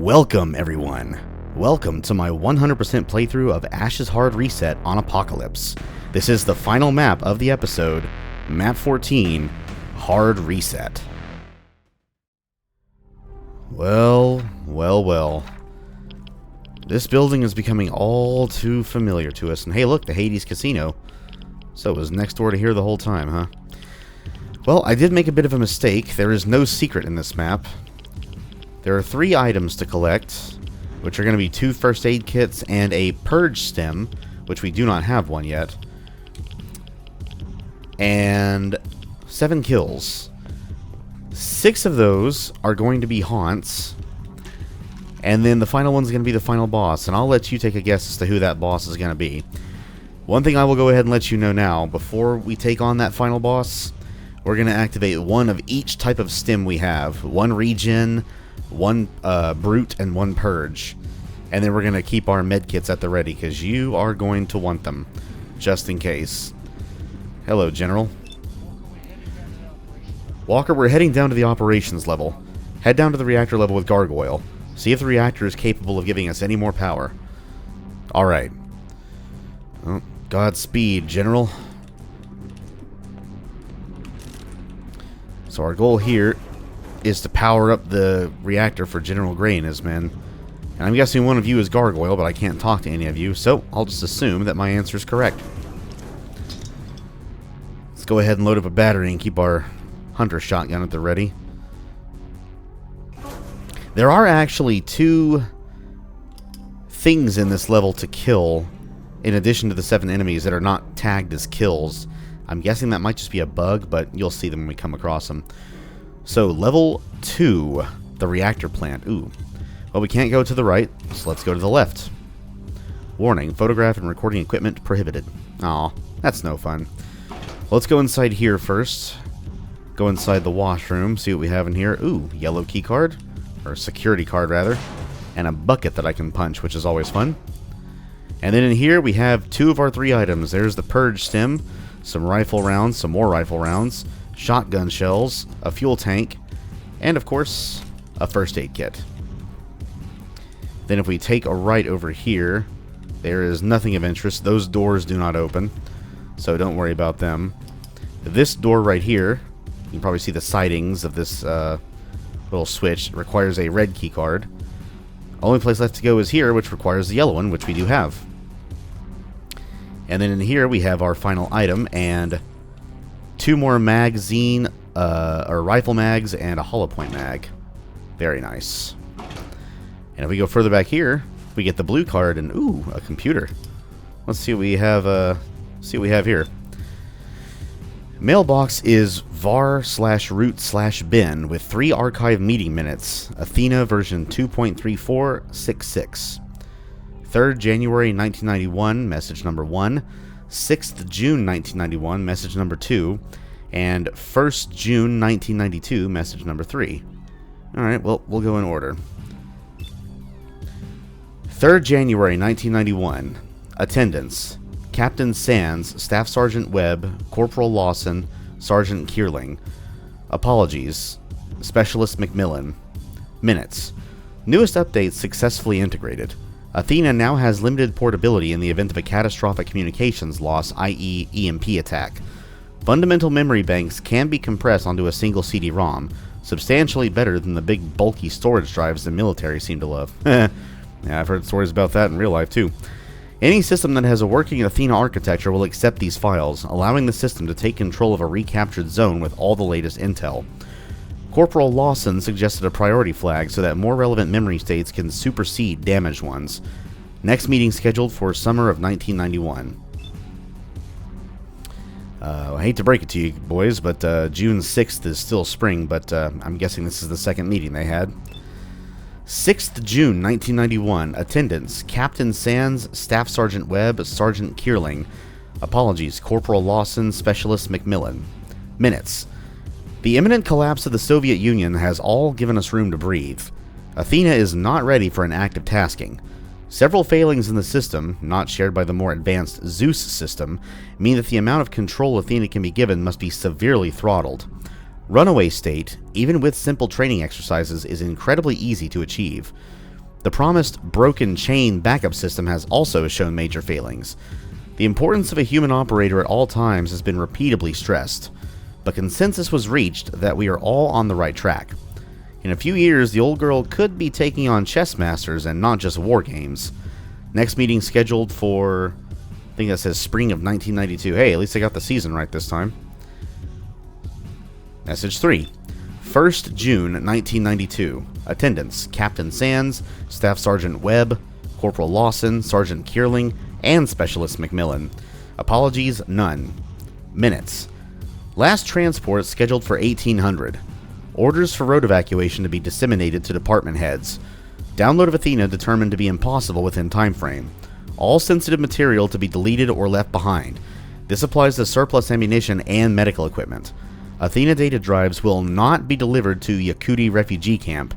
Welcome, everyone. Welcome to my 100% playthrough of Ash's Hard Reset on Apocalypse. This is the final map of the episode, MAP14, Hard Reset. Well. This building is becoming all too familiar to us. And hey, look, the Hades Casino. So it was next door to here the whole time, huh? Well, I did make a bit of a mistake. There is no secret in this map. There are 3 items to collect, which are going to be 2 first aid kits and a purge stem, which we do not have one yet, and 7 kills. 6 of those are going to be haunts, and then the final one's going to be the final boss, and I'll let you take a guess as to who that boss is going to be. One thing I will go ahead and let you know now, before we take on that final boss, we're going to activate 1 of each type of stem we have. 1 regen, 1 brute, and 1 purge. And then we're going to keep our medkits at the ready, because you are going to want them, just in case. Hello, General. Walker, we're heading down to the operations level. Head down to the reactor level with Gargoyle. See if the reactor is capable of giving us any more power. Alright. Well, Godspeed, General. So our goal here is to power up the reactor for General Gray and his men. And I'm guessing one of you is Gargoyle, but I can't talk to any of you, so I'll just assume that my answer is correct. Let's go ahead and load up a battery and keep our hunter shotgun at the ready. There are actually 2 things in this level to kill, in addition to the 7 enemies that are not tagged as kills. I'm guessing that might just be a bug, but you'll see them when we come across them. So, level 2, the Reactor Plant. Ooh. Well, we can't go to the right, so let's go to the left. Warning, photograph and recording equipment prohibited. Aw, that's no fun. Let's go inside here first. Go inside the washroom, see what we have in here. Ooh, yellow key card, or security card rather, and a bucket that I can punch, which is always fun. And then in here we have 2 of our 3 items. There's the purge stem, some rifle rounds, some more rifle rounds, shotgun shells, a fuel tank, and of course, a first aid kit. Then if we take a right over here, there is nothing of interest. Those doors do not open, so don't worry about them. This door right here, you can probably see the sidings of this little switch. It requires a red key card. Only place left to go is here, which requires the yellow one, which we do have. And then in here we have our final item and 2 more magazine or rifle mags and a hollow point mag. Very nice. And if we go further back here, we get the blue card and ooh, a computer. Let's see what we have. See what we have here. Mailbox is var/root/bin with 3 archive meeting minutes. Athena version 2.3466. 3rd January 1991, message number 1. 6th June 1991, message number 2. And 1st June 1992, message number 3. Alright, well, we'll go in order. 3rd January 1991. Attendance: Captain Sands, Staff Sergeant Webb, Corporal Lawson, Sergeant Kierling. Apologies: Specialist McMillan. Minutes: newest updates successfully integrated. Athena now has limited portability in the event of a catastrophic communications loss, i.e. EMP attack. Fundamental memory banks can be compressed onto a single CD-ROM, substantially better than the big bulky storage drives the military seem to love. Yeah, I've heard stories about that in real life too. Any system that has a working Athena architecture will accept these files, allowing the system to take control of a recaptured zone with all the latest intel. Corporal Lawson suggested a priority flag so that more relevant memory states can supersede damaged ones. Next meeting scheduled for summer of 1991. I hate to break it to you, boys, but June 6th is still spring, but I'm guessing this is the 2nd meeting they had. 6th June 1991. Attendance: Captain Sands, Staff Sergeant Webb, Sergeant Kierling. Apologies: Corporal Lawson, Specialist McMillan. Minutes: the imminent collapse of the Soviet Union has all given us room to breathe. Athena is not ready for an active tasking. Several failings in the system, not shared by the more advanced Zeus system, mean that the amount of control Athena can be given must be severely throttled. Runaway state, even with simple training exercises, is incredibly easy to achieve. The promised broken chain backup system has also shown major failings. The importance of a human operator at all times has been repeatedly stressed, but consensus was reached that we are all on the right track. In a few years, the old girl could be taking on chess masters and not just war games. Next meeting scheduled for, I think that says spring of 1992. Hey, at least I got the season right this time. Message 3. 1st June 1992. Attendance: Captain Sands, Staff Sergeant Webb, Corporal Lawson, Sergeant Kierling, and Specialist McMillan. Apologies, none. Minutes: last transport scheduled for 1800. Orders for road evacuation to be disseminated to department heads. Download of Athena determined to be impossible within time frame. All sensitive material to be deleted or left behind. This applies to surplus ammunition and medical equipment. Athena data drives will not be delivered to Yakudi refugee camp,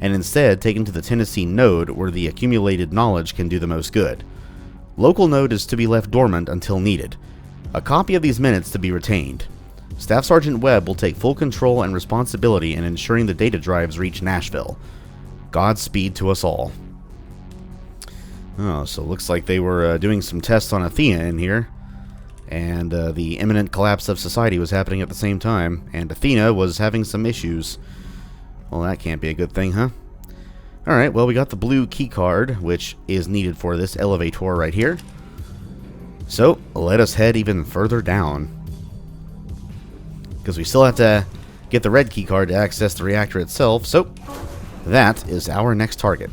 and instead taken to the Tennessee node where the accumulated knowledge can do the most good. Local node is to be left dormant until needed. A copy of these minutes to be retained. Staff Sergeant Webb will take full control and responsibility in ensuring the data drives reach Nashville. Godspeed to us all. Oh, so it looks like they were doing some tests on Athena in here. And the imminent collapse of society was happening at the same time, and Athena was having some issues. Well, that can't be a good thing, huh? Alright, well, we got the blue key card, which is needed for this elevator right here. So, let us head even further down. Because we still have to get the red key card to access the reactor itself, so that is our next target.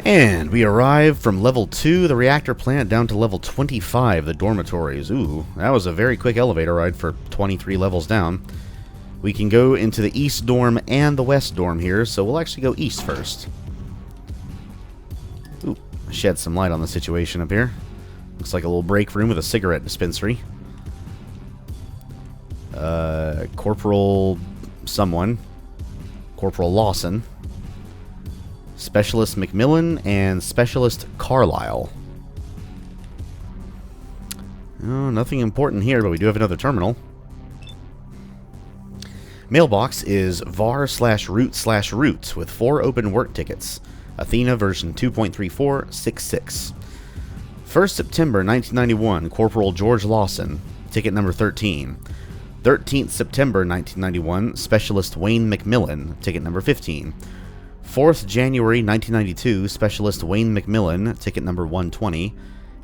And we arrive from level 2, the reactor plant, down to level 25, the dormitories. Ooh, that was a very quick elevator ride for 23 levels down. We can go into the east dorm and the west dorm here, so we'll actually go east first. Ooh, shed some light on the situation up here. Looks like a little break room with a cigarette dispensary. Corporal someone. Corporal Lawson. Specialist McMillan, and Specialist Carlisle. Oh, nothing important here, but we do have another terminal. Mailbox is var/root/root with 4 open work tickets. Athena version 2.3466. 1st September 1991, Corporal George Lawson, ticket number 13. 13th September 1991, Specialist Wayne McMillan, ticket number 15. 4th January 1992, Specialist Wayne McMillan, ticket number 120,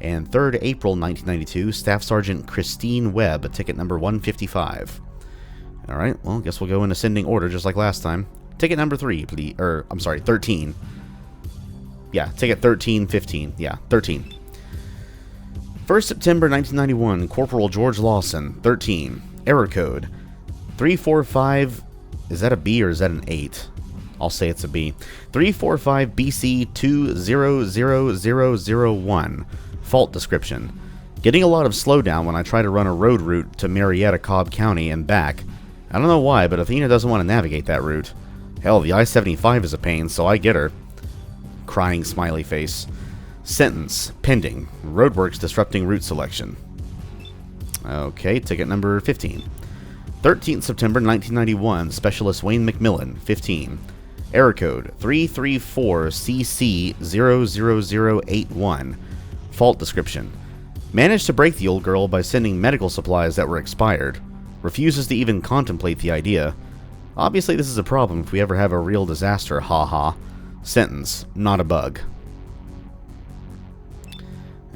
and 3rd April 1992, Staff Sergeant Christine Webb, ticket number 155. Alright, well, guess we'll go in ascending order just like last time. Ticket number 3, please, I'm sorry, 13. Yeah, ticket 13, 15, yeah, 13. 1st September 1991, Corporal George Lawson, 13. Error code 345, is that a B or is that an 8? I'll say it's a B. 345 BC 200001. Fault description: getting a lot of slowdown when I try to run a road route to Marietta, Cobb County and back. I don't know why, but Athena doesn't want to navigate that route. Hell, the I-75 is a pain, so I get her. Crying smiley face. Sentence: pending. Roadworks disrupting route selection. Okay, ticket number 15. 13th September 1991, Specialist Wayne McMillan, 15. Error code 334CC00081. Fault description: managed to break the old girl by sending medical supplies that were expired. Refuses to even contemplate the idea. Obviously this is a problem if we ever have a real disaster, haha. Sentence: not a bug.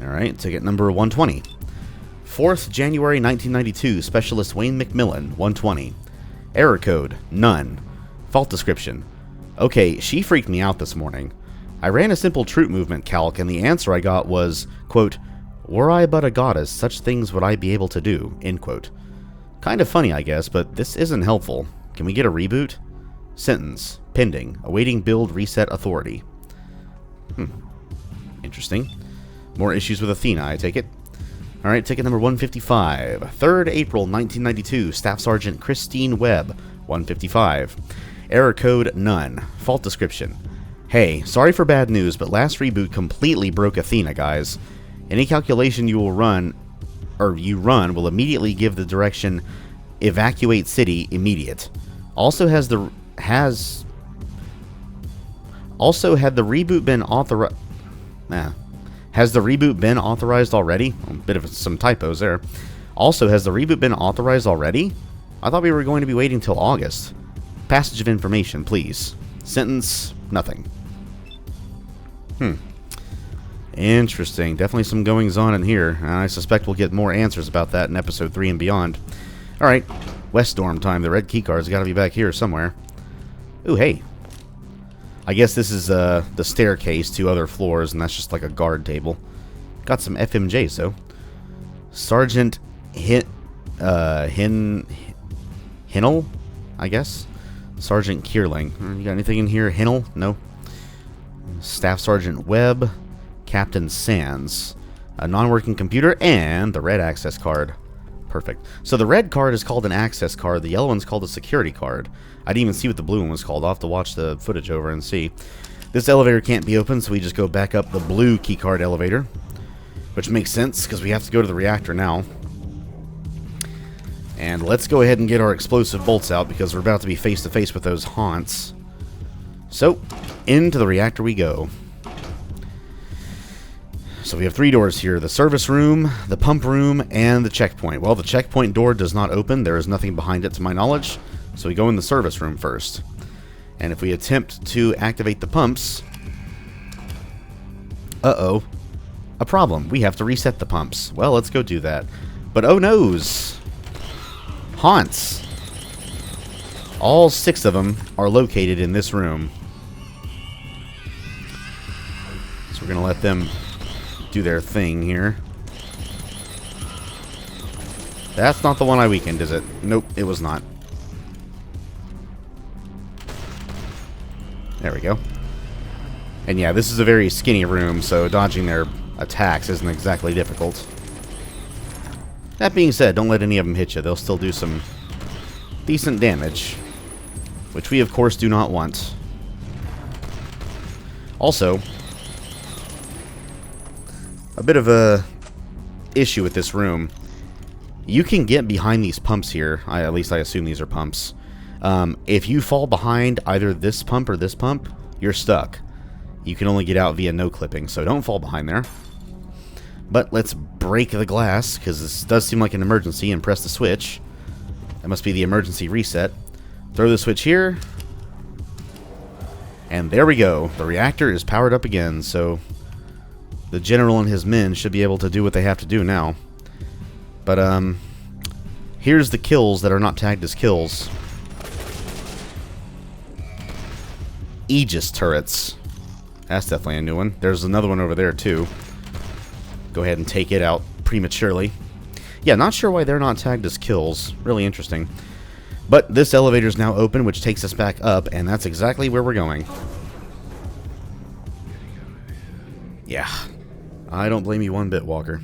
Alright, ticket number 120. 4th January 1992, Specialist Wayne McMillan, 120. Error code: none. Fault description: okay, she freaked me out this morning. I ran a simple troop movement calc, and the answer I got was, quote, were I but a goddess, such things would I be able to do, end quote. Kind of funny, I guess, but this isn't helpful. Can we get a reboot? Sentence: pending. Awaiting build reset authority. Interesting. More issues with Athena, I take it. Alright, ticket number 155. 3rd April 1992, Staff Sergeant Christine Webb, 155. Error code: none. Fault description: hey, sorry for bad news, but last reboot completely broke Athena, guys. Any calculation you run will immediately give the direction Evacuate city immediate. Also had the reboot been authorized? Has the reboot been authorized already? A bit of some typos there. Also, has the reboot been authorized already? I thought we were going to be waiting till August. Passage of information, please. Sentence, nothing. Interesting. Definitely some goings-on in here. I suspect we'll get more answers about that in episode 3 and beyond. Alright, West Dorm time. The red keycard's got to be back here somewhere. Ooh, hey. I guess this is the staircase to other floors, and that's just like a guard table. Got some FMJs, though. Sergeant Hinnell, I guess? Sergeant Kierling. You got anything in here? Hinnell? No. Staff Sergeant Webb. Captain Sands. A non-working computer, and the red access card. Perfect. So the red card is called an access card. The yellow one's called a security card. I didn't even see what the blue one was called. I'll have to watch the footage over and see. This elevator can't be opened, so we just go back up the blue keycard elevator. Which makes sense, because we have to go to the reactor now. And let's go ahead and get our explosive bolts out, because we're about to be face-to-face with those haunts. So, into the reactor we go. So we have 3 doors here. The service room, the pump room, and the checkpoint. Well, the checkpoint door does not open. There is nothing behind it to my knowledge. So we go in the service room first. And if we attempt to activate the pumps... Uh-oh. A problem. We have to reset the pumps. Well, let's go do that. But oh noes! Haunts! All 6 of them are located in this room. So we're going to let them do their thing here. That's not the one I weakened, is it? Nope, it was not. There we go. And yeah, this is a very skinny room, so dodging their attacks isn't exactly difficult. That being said, don't let any of them hit you. They'll still do some decent damage, which we, of course, do not want. Also, a bit of a issue with this room. You can get behind these pumps here. At least I assume these are pumps. If you fall behind either this pump or this pump, you're stuck. You can only get out via no clipping, so don't fall behind there. But let's break the glass, because this does seem like an emergency, and press the switch. That must be the emergency reset. Throw the switch here. And there we go. The reactor is powered up again, so the general and his men should be able to do what they have to do now. But, here's the kills that are not tagged as kills. Aegis turrets. That's definitely a new one. There's another one over there, too. Go ahead and take it out prematurely. Yeah, not sure why they're not tagged as kills. Really interesting. But this elevator is now open, which takes us back up, and that's exactly where we're going. Yeah. I don't blame you one bit, Walker.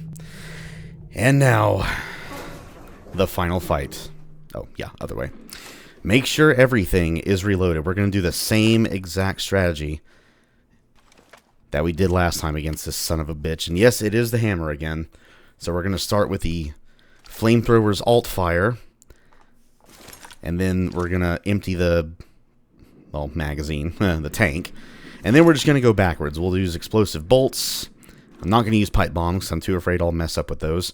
And now, the final fight. Oh, yeah, other way. Make sure everything is reloaded. We're going to do the same exact strategy that we did last time against this son of a bitch. And yes, it is the hammer again. So we're going to start with the flamethrower's alt fire. And then we're going to empty the, well, magazine, the tank. And then we're just going to go backwards. We'll use explosive bolts. I'm not going to use pipe bombs because I'm too afraid I'll mess up with those.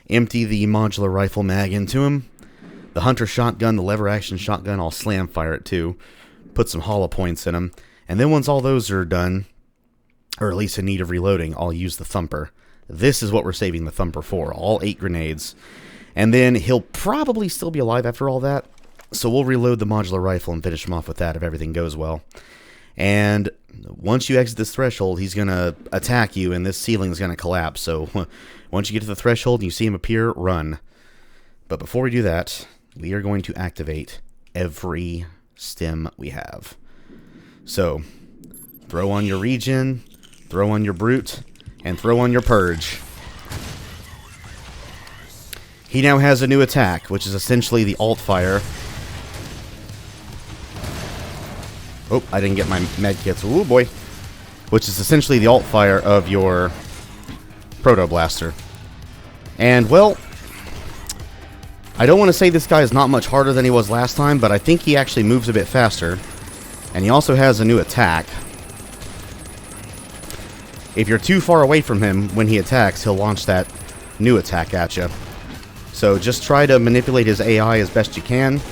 Empty the modular rifle mag into him. The hunter shotgun, the lever action shotgun, I'll slam fire it too. Put some hollow points in them. And then once all those are done, or at least in need of reloading, I'll use the thumper. This is what we're saving the thumper for. All 8 grenades. And then he'll probably still be alive after all that. So we'll reload the modular rifle and finish him off with that if everything goes well. And once you exit this threshold, he's going to attack you, and this ceiling's going to collapse. So once you get to the threshold and you see him appear, run. But before we do that, we are going to activate every stim we have. So, throw on your regen, throw on your brute, and throw on your purge. He now has a new attack, which is essentially the alt fire. Oh, I didn't get my medkits. Ooh, boy. Which is essentially the alt fire of your Proto Blaster. And, well, I don't want to say this guy is not much harder than he was last time, but I think he actually moves a bit faster. And he also has a new attack. If you're too far away from him when he attacks, he'll launch that new attack at you. So just try to manipulate his AI as best you can.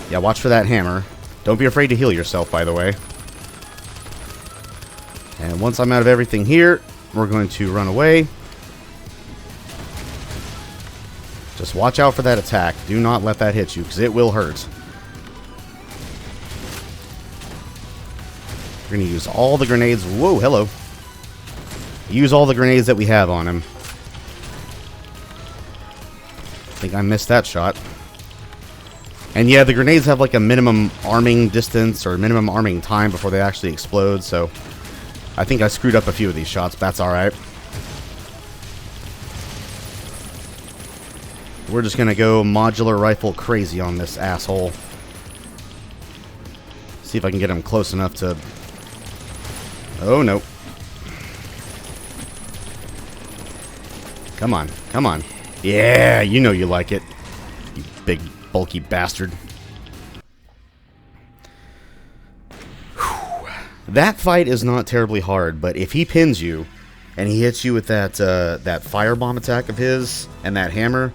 Yeah, watch for that hammer. Don't be afraid to heal yourself, by the way. And once I'm out of everything here, we're going to run away. Just watch out for that attack. Do not let that hit you, because it will hurt. We're going to use all the grenades. Whoa, hello. Use all the grenades that we have on him. I think I missed that shot. And yeah, the grenades have like a minimum arming distance or minimum arming time before they actually explode, so I think I screwed up a few of these shots, but that's alright. We're just gonna go modular rifle crazy on this asshole. See if I can get him close enough to... Oh, no. Come on, come on. Yeah, you know you like it. You big, bulky bastard. Whew. That fight is not terribly hard, but if he pins you, and he hits you with that, that firebomb attack of his, and that hammer...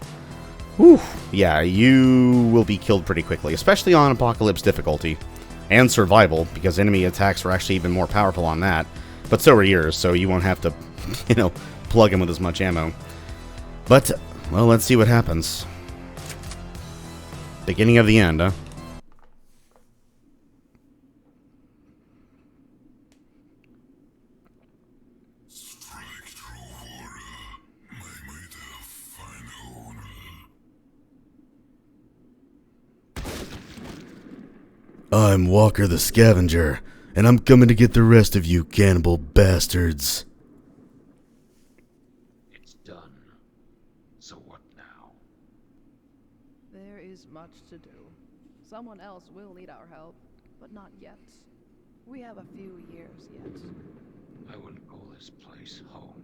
Whew, yeah, you will be killed pretty quickly, especially on Apocalypse difficulty. And survival, because enemy attacks are actually even more powerful on that. But so are yours, so you won't have to, you know, plug him with as much ammo. But, well, let's see what happens. Beginning of the end, huh? I'm Walker the Scavenger, and I'm coming to get the rest of you cannibal bastards. It's done. So what now? There is much to do. Someone else will need our help, but not yet. We have a few years yet. I wouldn't call this place home.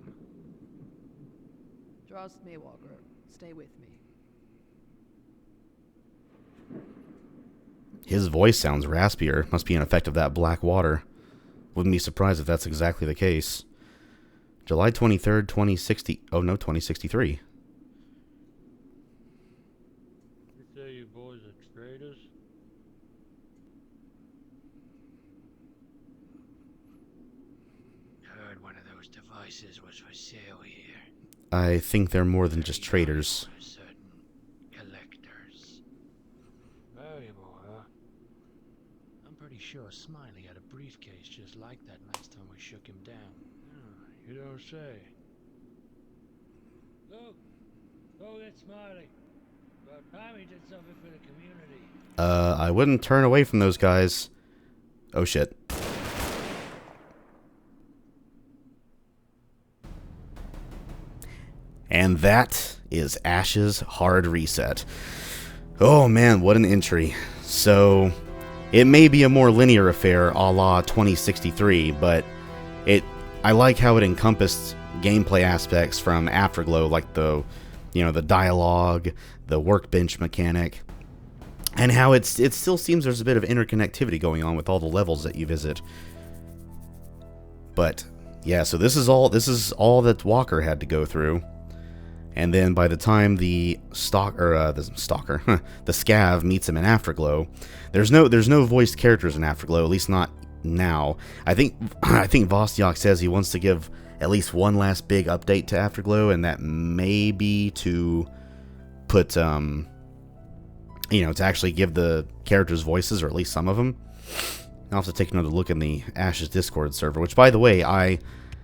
Trust me, Walker. Stay with me. His voice sounds raspier. Must be an effect of that black water. Wouldn't be surprised if that's exactly the case. July 23rd, 2060... Oh, no, 2063. You say you boys are traders? Heard one of those devices was for sale here. I think they're more than just traders. For certain collectors. Valuable, huh? I'm pretty sure Smiley had a briefcase just like that last time we shook him down. Oh, you don't say. Look! Oh, that's Smiley. About time he did something for the community. I wouldn't turn away from those guys. Oh, shit. And that is Ash's hard reset. Oh man, what an entry. So, it may be a more linear affair a la 2063, but I like how it encompassed gameplay aspects from Afterglow, like the dialogue, the workbench mechanic, and how it still seems there's a bit of interconnectivity going on with all the levels that you visit. But yeah, so this is all that Walker had to go through. And then by the time the scav meets him in Afterglow, there's no voiced characters in Afterglow, at least not now. I think Vostyok says he wants to give at least one last big update to Afterglow, and that may be to put to actually give the characters voices, or at least some of them. I'll have to take another look in the Ash's Discord server, which, by the way, I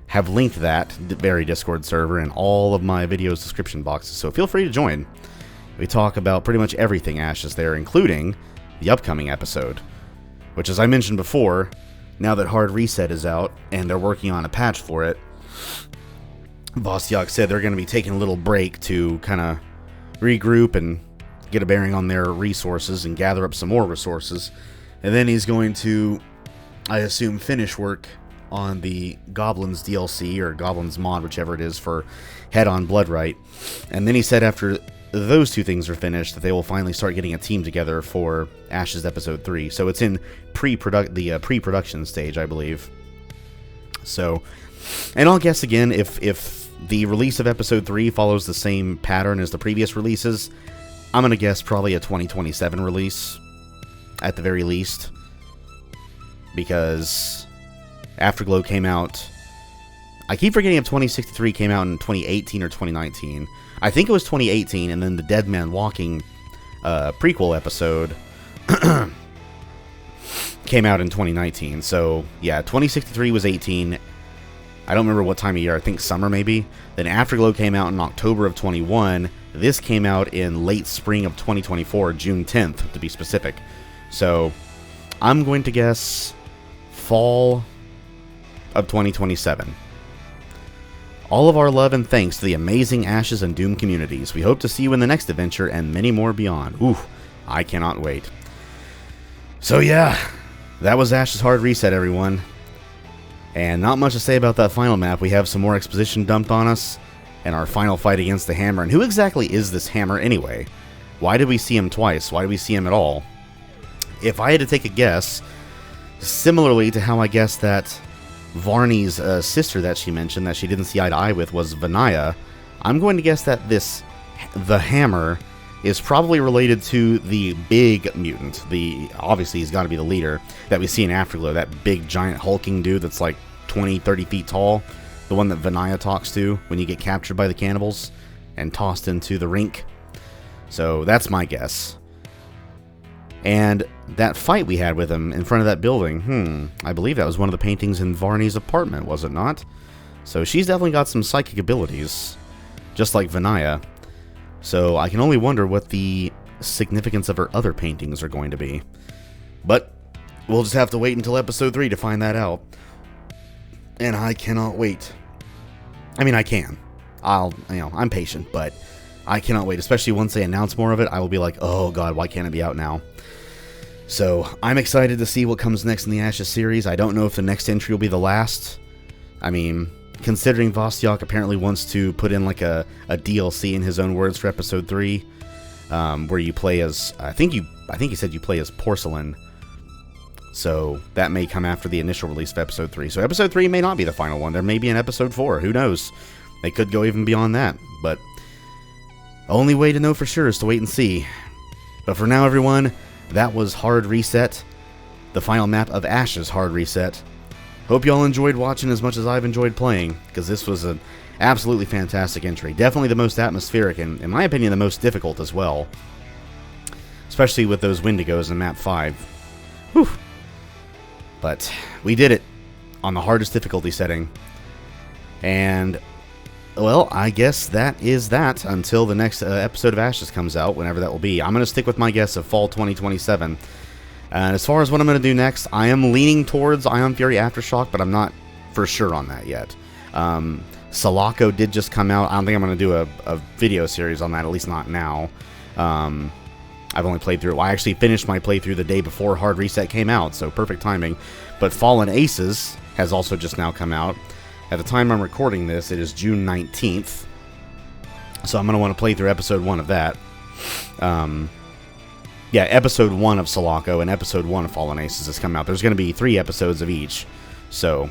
have linked that very Discord server in all of my videos description boxes, so feel free to join. We talk about pretty much everything Ash's there, including the upcoming episode, which, as I mentioned before, now that Hard Reset is out and they're working on a patch for it, Vostyok said they're going to be taking a little break to kind of regroup and get a bearing on their resources and gather up some more resources, and then he's going to, I assume, finish work on the Goblins DLC, or Goblins mod, whichever it is, for Head on Bloodright. And then he said after those two things are finished, that they will finally start getting a team together for Ashes Episode 3. So it's in the pre-production stage, I believe. So, and I'll guess again, if the release of Episode 3 follows the same pattern as the previous releases, I'm going to guess probably a 2027 release, at the very least. Because Afterglow came out... I keep forgetting if 2063 came out in 2018 or 2019. I think it was 2018, and then the Dead Man Walking prequel episode came out in 2019. So, yeah, 2063 was 18. I don't remember what time of year. I think summer, maybe. Then Afterglow came out in October of 21. This came out in late spring of 2024, June 10th, to be specific. So, I'm going to guess fall of 2027. All of our love and thanks to the amazing Ashes and Doom communities. We hope to see you in the next adventure and many more beyond. Ooh, I cannot wait. So yeah, that was Ashes Hard Reset, everyone. And not much to say about that final map. We have some more exposition dumped on us, and our final fight against the Hammer. And who exactly is this Hammer anyway? Why did we see him twice? Why did we see him at all? If I had to take a guess, similarly to how I guessed that Varni's sister that she mentioned that she didn't see eye to eye with was Vinaya, I'm going to guess that the Hammer is probably related to the big mutant. Obviously he's got to be the leader that we see in Afterglow, that big giant hulking dude that's like 20-30 feet tall, the one that Vinaya talks to when you get captured by the cannibals and tossed into the rink. So that's my guess. And that fight we had with him in front of that building, I believe that was one of the paintings in Varni's apartment, was it not? So she's definitely got some psychic abilities, just like Vinaya. So I can only wonder what the significance of her other paintings are going to be. But we'll just have to wait until episode 3 to find that out. And I cannot wait. I mean, I can. I'm patient, but I cannot wait. Especially once they announce more of it, I will be like, oh god, why can't it be out now? So, I'm excited to see what comes next in the Ashes series. I don't know if the next entry will be the last. I mean, considering Vostyok apparently wants to put in like a DLC in his own words for episode 3, where you play as, I think he said you play as Porcelain. So, that may come after the initial release of episode 3. So, episode 3 may not be the final one. There may be an episode 4. Who knows? They could go even beyond that. But, only way to know for sure is to wait and see. But for now, everyone, that was Hard Reset, the final map of Ashes Hard Reset. Hope y'all enjoyed watching as much as I've enjoyed playing, because this was an absolutely fantastic entry. Definitely the most atmospheric, and in my opinion, the most difficult as well. Especially with those Wendigos in map 5. Whew. But we did it on the hardest difficulty setting. And, well, I guess that is that until the next episode of Ashes comes out, whenever that will be. I'm going to stick with my guess of fall 2027. And as far as what I'm going to do next, I am leaning towards Ion Fury Aftershock, but I'm not for sure on that yet. Sulaco did just come out. I don't think I'm going to do a video series on that, at least not now. I've only played through it. Well, I actually finished my playthrough the day before Hard Reset came out, so perfect timing. But Fallen Aces has also just now come out. At the time I'm recording this, it is June 19th. So I'm going to want to play through episode 1 of that. Yeah, episode 1 of Sulaco and episode 1 of Fallen Aces has come out. There's going to be 3 episodes of each. So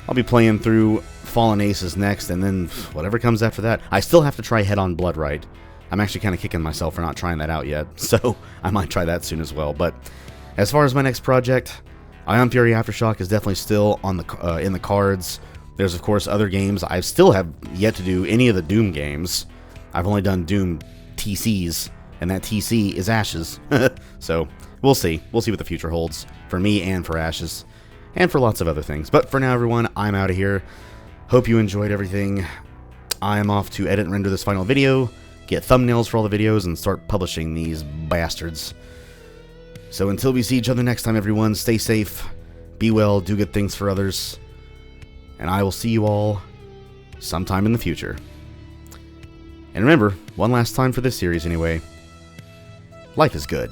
I'll be playing through Fallen Aces next, and then whatever comes after that. I still have to try Head on Blood Right. I'm actually kind of kicking myself for not trying that out yet. So I might try that soon as well. But as far as my next project, Ion Fury Aftershock is definitely still on the in the cards. There's, of course, other games. I still have yet to do any of the Doom games. I've only done Doom TCs, and that TC is Ashes. So, we'll see. We'll see what the future holds for me and for Ashes, and for lots of other things. But for now, everyone, I'm out of here. Hope you enjoyed everything. I am off to edit and render this final video, get thumbnails for all the videos, and start publishing these bastards. So until we see each other next time, everyone, stay safe, be well, do good things for others, and I will see you all sometime in the future. And remember, one last time for this series anyway, life is good.